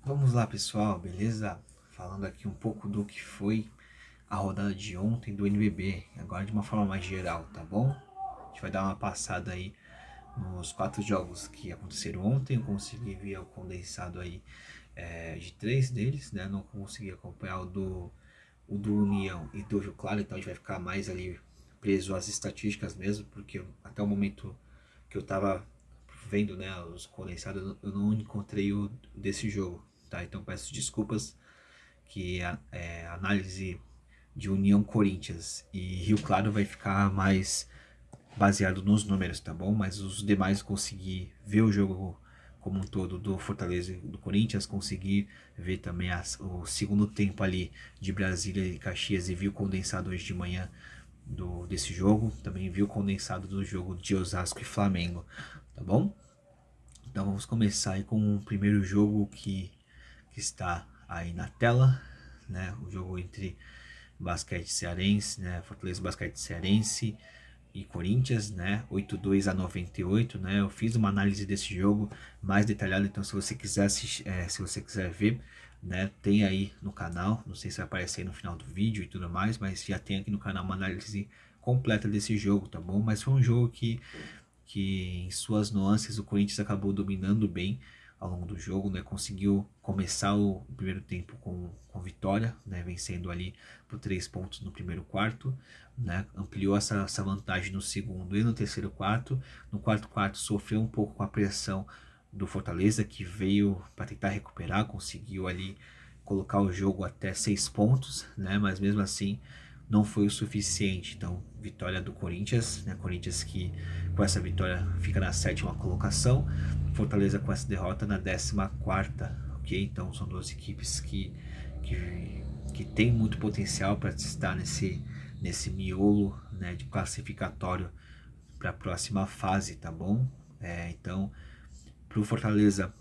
Vamos lá, pessoal, beleza? Falando aqui um pouco do que foi a rodada de ontem do NBB, agora de uma forma mais geral, tá bom? A gente vai dar uma passada aí nos 4 jogos que aconteceram ontem. Eu consegui ver o condensado aí de 3 deles, né? Não consegui acompanhar o do União e do Rio Claro, então a gente vai ficar mais ali preso às estatísticas mesmo, porque até o momento que eu tava vendo, né, os condensados, eu não encontrei o desse jogo, tá? Então peço desculpas que a análise de União Corinthians e Rio Claro vai ficar mais baseado nos números, tá bom? Mas os demais consegui ver o jogo como um todo do Fortaleza e do Corinthians, consegui ver também o segundo tempo ali de Brasília e Caxias e vi o condensado hoje de manhã desse jogo, também vi o condensado do jogo de Osasco e Flamengo, tá bom? Então vamos começar aí com o primeiro jogo que está aí na tela, né? O jogo entre Basquete Cearense, né? Fortaleza Basquete Cearense e Corinthians, né? 82-98, né? Eu fiz uma análise desse jogo mais detalhada, então se você quiser assistir, se você quiser ver, né? Tem aí no canal, não sei se vai aparecer aí no final do vídeo e tudo mais, mas já tem aqui no canal uma análise completa desse jogo, tá bom? Mas foi um jogo que em suas nuances o Corinthians acabou dominando bem ao longo do jogo, né? Conseguiu começar o primeiro tempo com vitória, né? Vencendo ali por 3 pontos no primeiro quarto, né? Ampliou essa vantagem no segundo e no terceiro quarto. No quarto quarto sofreu um pouco com a pressão do Fortaleza, que veio para tentar recuperar, conseguiu ali colocar o jogo até 6 pontos, né? Mas mesmo assim não foi o suficiente. Então, vitória do Corinthians, né? Corinthians que com essa vitória fica na sétima colocação, Fortaleza com essa derrota na 14ª, ok? Então são duas equipes que tem muito potencial para estar nesse miolo, né, de classificatório para a próxima fase, tá bom? Então, para o Fortaleza,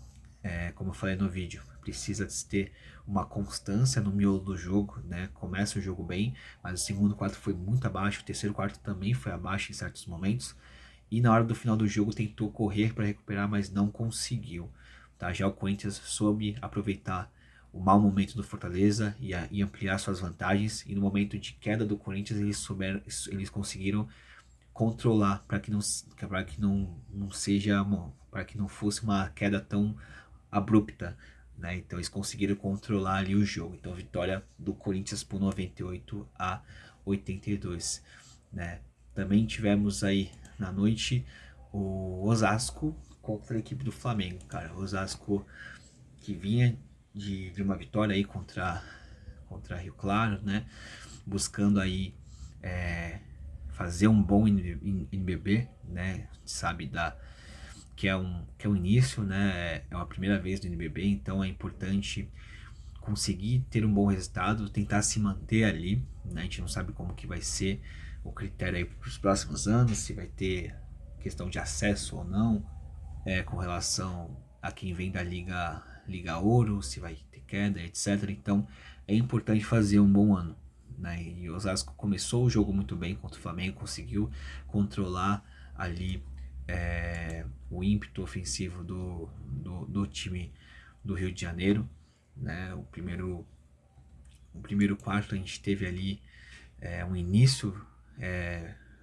como eu falei no vídeo, precisa ter uma constância no miolo do jogo, né? Começa o jogo bem, mas o segundo quarto foi muito abaixo, o terceiro quarto também foi abaixo em certos momentos, e na hora do final do jogo tentou correr para recuperar, mas não conseguiu. Tá? Já o Corinthians soube aproveitar o mau momento do Fortaleza e ampliar suas vantagens, e no momento de queda do Corinthians eles conseguiram controlar para que não seja, para que não fosse uma queda tão abrupta, né? Então eles conseguiram controlar ali o jogo. Então vitória do Corinthians por 98-82, né? Também tivemos aí na noite o Osasco contra a equipe do Flamengo, cara. O Osasco que vinha de uma vitória aí contra Rio Claro, né? Buscando aí fazer um bom NBB, né? Sabe que é um início, né? É a primeira vez do NBB, então é importante conseguir ter um bom resultado, tentar se manter ali, né? A gente não sabe como que vai ser o critério aí para os próximos anos, se vai ter questão de acesso ou não, com relação a quem vem da Liga Ouro, se vai ter queda, etc. Então é importante fazer um bom ano, né? E o Osasco começou o jogo muito bem contra o Flamengo, conseguiu controlar ali o ímpeto ofensivo do time do Rio de Janeiro, né? O primeiro quarto a gente teve ali um início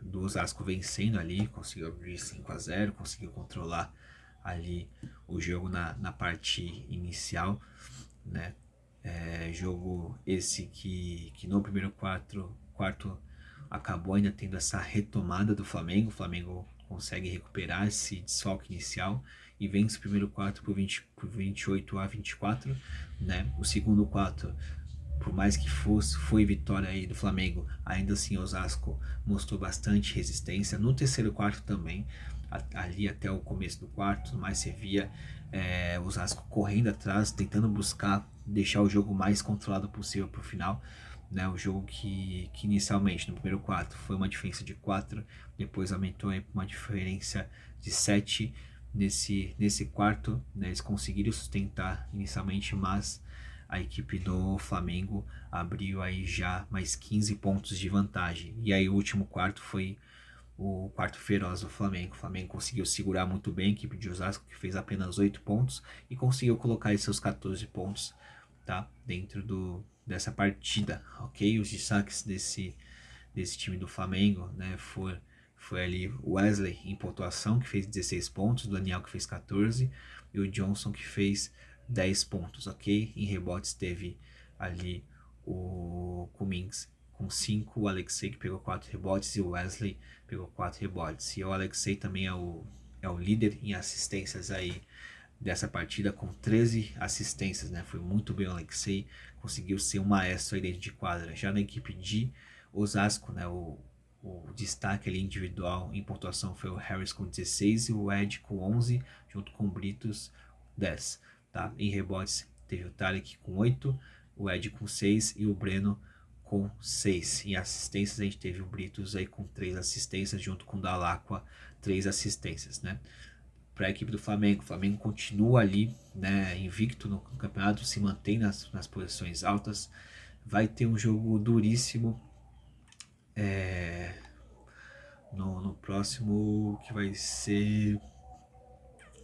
do Osasco vencendo ali, conseguiu abrir 5-0, conseguiu controlar ali o jogo na parte inicial, né? Jogo esse que no primeiro quarto acabou ainda tendo essa retomada do Flamengo. O Flamengo consegue recuperar esse desfalque inicial e vence o primeiro quarto por 28-24, né? O segundo quarto, por mais que foi vitória aí do Flamengo, ainda assim Osasco mostrou bastante resistência. No terceiro quarto também, ali até o começo do quarto, mais você via Osasco correndo atrás, tentando buscar deixar o jogo mais controlado possível para o final. Né, o jogo que inicialmente no primeiro quarto foi uma diferença de 4, depois aumentou para uma diferença de 7 nesse quarto, né, eles conseguiram sustentar inicialmente, mas a equipe do Flamengo abriu aí já mais 15 pontos de vantagem. E aí o último quarto foi o quarto feroz do Flamengo. O Flamengo conseguiu segurar muito bem a equipe de Osasco, que fez apenas 8 pontos, e conseguiu colocar aí seus 14 pontos, tá, dentro dessa partida, ok? Os destaques desse time do Flamengo, né, foi ali o Wesley em pontuação, que fez 16 pontos, o Daniel que fez 14, e o Johnson que fez 10 pontos, ok? Em rebotes teve ali o Cummings com 5, o Alexei que pegou 4 rebotes e o Wesley pegou 4 rebotes. E o Alexei também é o líder em assistências aí dessa partida com 13 assistências, né? Foi muito bem o Alexei, conseguiu ser um maestro aí dentro de quadra. Já na equipe de Osasco, né? O destaque ali individual em pontuação foi o Harris com 16 e o Ed com 11, junto com o Britos 10, tá? Em rebotes teve o Tarek com 8, o Ed com 6 e o Breno com 6. Em assistências a gente teve o Britos aí com 3 assistências, junto com o Dalacqua 3 assistências, né? Para a equipe do Flamengo. O Flamengo continua ali, né, invicto no campeonato, se mantém nas posições altas. Vai ter um jogo duríssimo no próximo, que vai ser.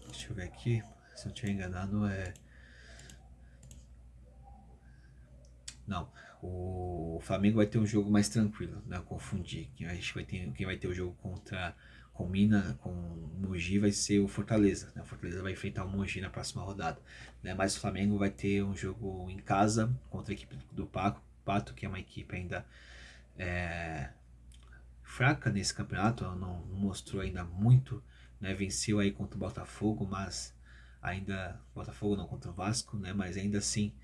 Deixa eu ver aqui, se eu não estiver enganado, Não, o Flamengo vai ter um jogo mais tranquilo, né? Eu confundi. Quem vai ter o jogo com Mina, com o Mogi, vai ser o Fortaleza, né? O Fortaleza vai enfrentar o Mogi na próxima rodada, né? Mas o Flamengo vai ter um jogo em casa contra a equipe do Pato, que é uma equipe ainda fraca nesse campeonato, ela não mostrou ainda muito, né? Venceu aí contra o Botafogo, mas ainda Botafogo não contra o Vasco, né? Mas ainda assim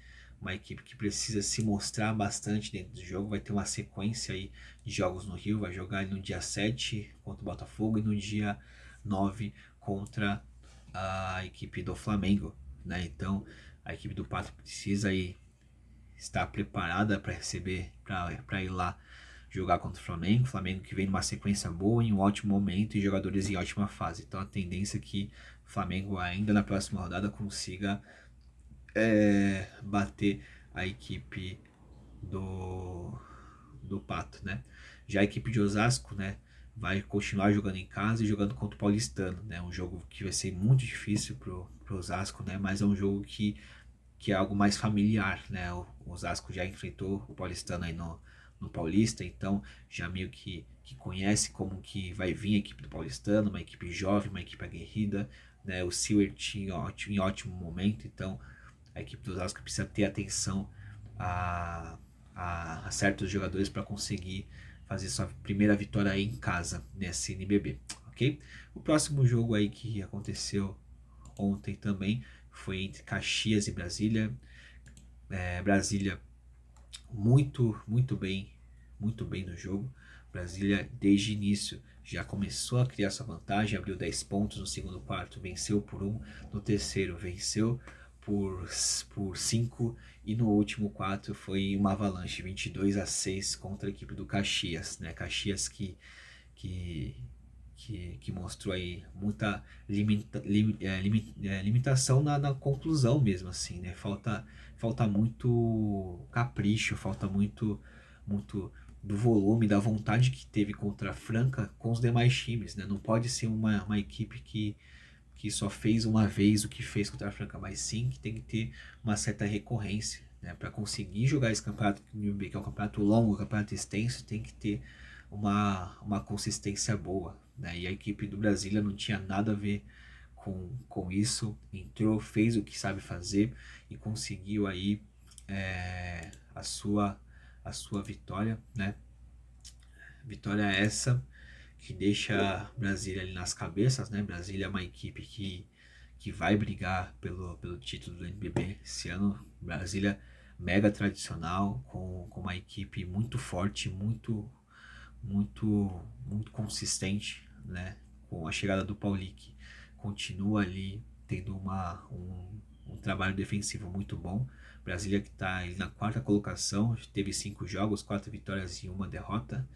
uma equipe que precisa se mostrar bastante dentro do jogo. Vai ter uma sequência aí de jogos no Rio, vai jogar no dia 7 contra o Botafogo e no dia 9 contra a equipe do Flamengo, né? Então a equipe do Pato precisa aí estar preparada para receber, para ir lá jogar contra o Flamengo. O Flamengo que vem numa sequência boa, em um ótimo momento e jogadores em ótima fase. Então a tendência é que o Flamengo ainda na próxima rodada consiga bater a equipe do, do Pato, né? Já a equipe de Osasco, né, vai continuar jogando em casa e jogando contra o Paulistano, né? Um jogo que vai ser muito difícil pro Osasco, né? Mas é um jogo que é algo mais familiar, né? O Osasco já enfrentou o Paulistano aí no Paulista, então já meio que conhece como que vai vir a equipe do Paulistano, uma equipe jovem, uma equipe aguerrida, né? O Silvert em ótimo momento, então a equipe do Osasco precisa ter atenção a, a certos jogadores para conseguir fazer sua primeira vitória aí em casa nesse NBB, ok? O próximo jogo aí que aconteceu ontem também foi entre Caxias e Brasília. Brasília muito bem no jogo. Brasília desde o início já começou a criar sua vantagem, abriu 10 pontos no segundo quarto, venceu por 1, no terceiro venceu por 5 e no último 4 foi uma avalanche 22-6 contra a equipe do Caxias, né? Caxias que, que mostrou aí muita limitação na conclusão mesmo, assim, né? Falta muito capricho, falta muito do volume, da vontade que teve contra a Franca com os demais times, né? Não pode ser uma equipe que só fez uma vez o que fez contra a Franca, mas sim que tem que ter uma certa recorrência, né? Para conseguir jogar esse campeonato, que é um campeonato longo, um campeonato extenso, tem que ter uma consistência boa, né? E a equipe do Brasília não tinha nada a ver com isso, entrou, fez o que sabe fazer e conseguiu aí a sua vitória, né? Vitória essa que deixa Brasília ali nas cabeças, né? Brasília é uma equipe que vai brigar pelo título do NBB esse ano. Brasília mega tradicional, com uma equipe muito forte, muito consistente, né? Com a chegada do Paulic, continua ali tendo um trabalho defensivo muito bom. Brasília que está na quarta colocação, teve 5 jogos, 4 vitórias e 1 derrota,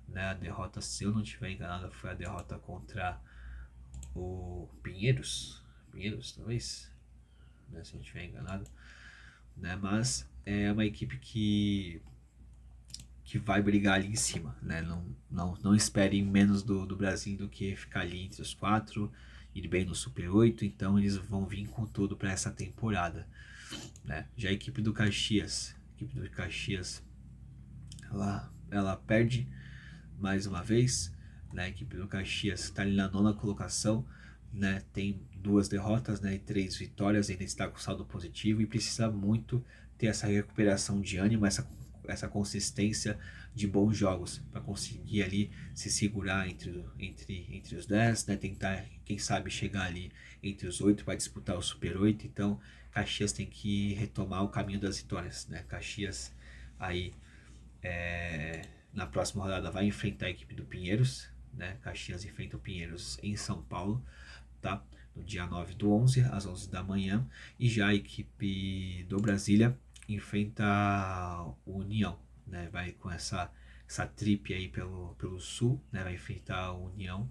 né? A derrota, se eu não estiver enganado, foi a derrota contra o Pinheiros talvez, né? Se eu não estiver enganado, né? Mas é uma equipe que vai brigar ali em cima, né? Não esperem menos do Brasil do que ficar ali entre os 4, ir bem no Super 8, então eles vão vir com tudo para essa temporada, né? Já a equipe do Caxias, ela perde mais uma vez, né? A equipe do Caxias está ali na 9ª colocação, né? Tem 2 derrotas, né? E 3 vitórias, ainda está com saldo positivo e precisa muito ter essa recuperação de ânimo, essa consistência de bons jogos para conseguir ali se segurar entre os 10, né? Tentar, quem sabe, chegar ali entre os 8 para disputar o Super 8. Então, Caxias tem que retomar o caminho das vitórias, né? Caxias aí na próxima rodada vai enfrentar a equipe do Pinheiros, né? Caxias enfrenta o Pinheiros em São Paulo, tá? No dia 9/11, às 11 da manhã. E já a equipe do Brasília enfrenta o União, né? Vai com essa trip aí pelo sul, né? Vai enfrentar o União,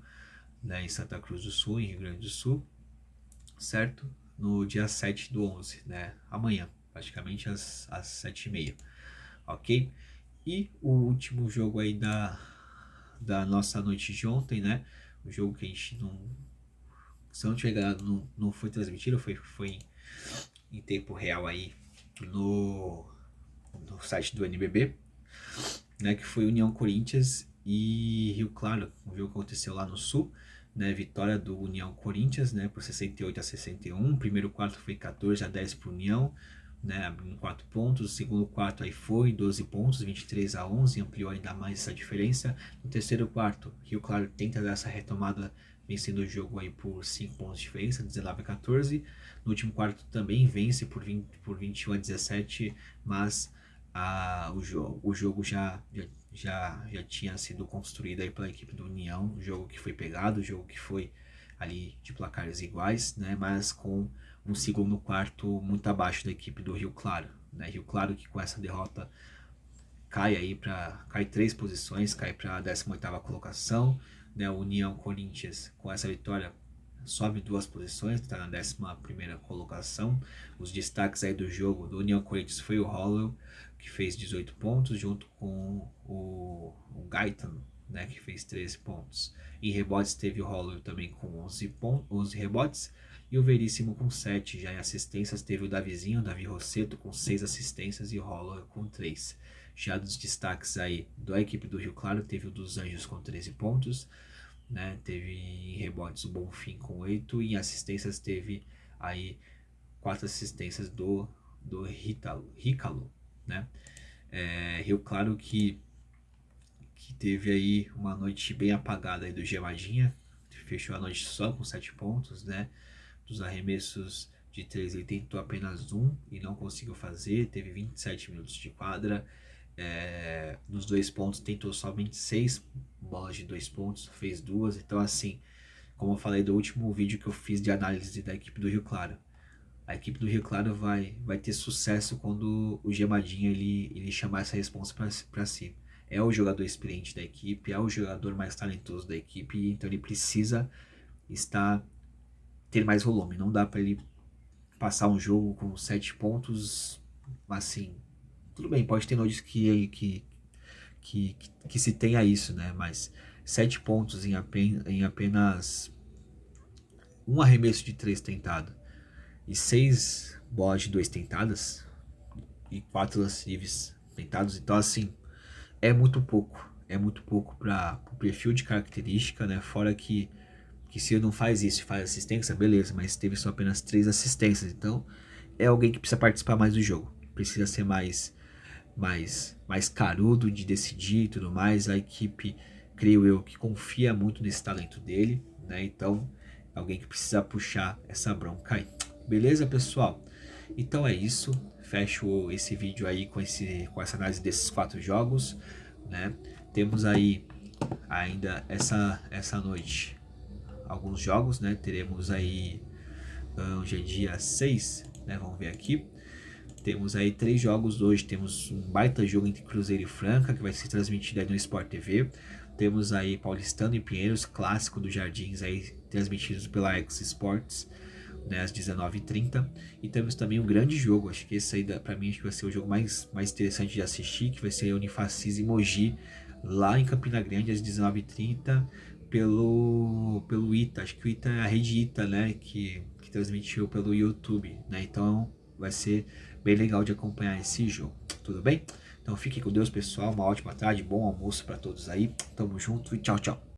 né? Em Santa Cruz do Sul, em Rio Grande do Sul, certo? No dia 7/11, né? Amanhã, praticamente às 7h30, ok? E o último jogo aí da nossa noite de ontem, né? O jogo que a gente não, se eu não tiver enganado, não foi transmitido, foi em tempo real aí no site do NBB, né? Que foi União Corinthians e Rio Claro, um jogo que aconteceu lá no Sul, né? Vitória do União Corinthians, né? Por 68-61. Primeiro quarto foi 14-10 para União, né, abrindo 4 pontos. O segundo quarto aí foi 12 pontos, 23-11, ampliou ainda mais essa diferença. No terceiro quarto, Rio Claro tenta dar essa retomada, vencendo o jogo aí por 5 pontos de diferença, 19-14. No último quarto também vence por 21-17, mas o jogo já tinha sido construído aí pela equipe do União, o jogo que foi pegado, o jogo que foi ali de placares iguais, né, mas com um segundo quarto muito abaixo da equipe do Rio Claro, né? Rio Claro que com essa derrota cai 3 posições, cai para a 18ª colocação, né? O União Corinthians com essa vitória sobe 2 posições, está na 11ª colocação. Os destaques aí do jogo do União Corinthians foi o Holloway, que fez 18 pontos, junto com o Gaetan, né, que fez 13 pontos. Em rebotes teve o Holloway também com 11 rebotes, e o Veríssimo com 7. Já em assistências teve o Davi Rosseto com 6 assistências e o Holloway com 3. Já dos destaques aí da equipe do Rio Claro, teve o dos Anjos com 13 pontos, né? Teve em rebotes o Bonfim com 8 e em assistências teve aí 4 assistências do Rícalo, né? Rio Claro que teve aí uma noite bem apagada aí do Gemadinha, fechou a noite só com 7 pontos, né? Dos arremessos de 3 ele tentou apenas 1 e não conseguiu fazer, teve 27 minutos de quadra. Nos 2 pontos tentou somente 6 bolas de 2 pontos, fez 2. Então assim, como eu falei do último vídeo que eu fiz de análise da equipe do Rio Claro, a equipe do Rio Claro vai ter sucesso quando o Gemadinha ele chamar essa responsa para si. É o jogador experiente da equipe, é o jogador mais talentoso da equipe, então ele precisa ter mais volume. Não dá para ele passar um jogo com 7 pontos, assim, tudo bem, pode ter noites que se tenha isso, né? Mas 7 pontos em apenas um arremesso de 3 tentado e 6 bolas de 2 tentadas e 4 lance livres tentados, então assim, é muito pouco para o perfil de característica, né? Fora que se ele não faz isso e faz assistência, beleza, mas teve só apenas 3 assistências, então é alguém que precisa participar mais do jogo, precisa ser mais carudo de decidir e tudo mais. A equipe, creio eu, que confia muito nesse talento dele, né? Então, alguém que precisa puxar essa bronca aí. Beleza, pessoal? Então é isso. Fecho esse vídeo aí com essa análise desses 4 jogos, né? Temos aí ainda essa noite alguns jogos, né? Teremos aí hoje é dia 6, né? Vamos ver aqui. Temos aí 3 jogos hoje. Temos um baita jogo entre Cruzeiro e Franca, que vai ser transmitido aí no Sport TV. Temos aí Paulistano e Pinheiros, clássico dos Jardins, aí transmitidos pela X Sports. né, às 19h30. E temos também um grande jogo, acho que esse aí pra mim acho que vai ser o jogo mais interessante de assistir, que vai ser Unifacis e Mogi, lá em Campina Grande, às 19h30, pelo ITA, acho que o ITA é a rede ITA, né, que transmitiu pelo YouTube, né, então vai ser bem legal de acompanhar esse jogo, tudo bem? Então fique com Deus, pessoal, uma ótima tarde, bom almoço para todos aí, tamo junto e tchau, tchau.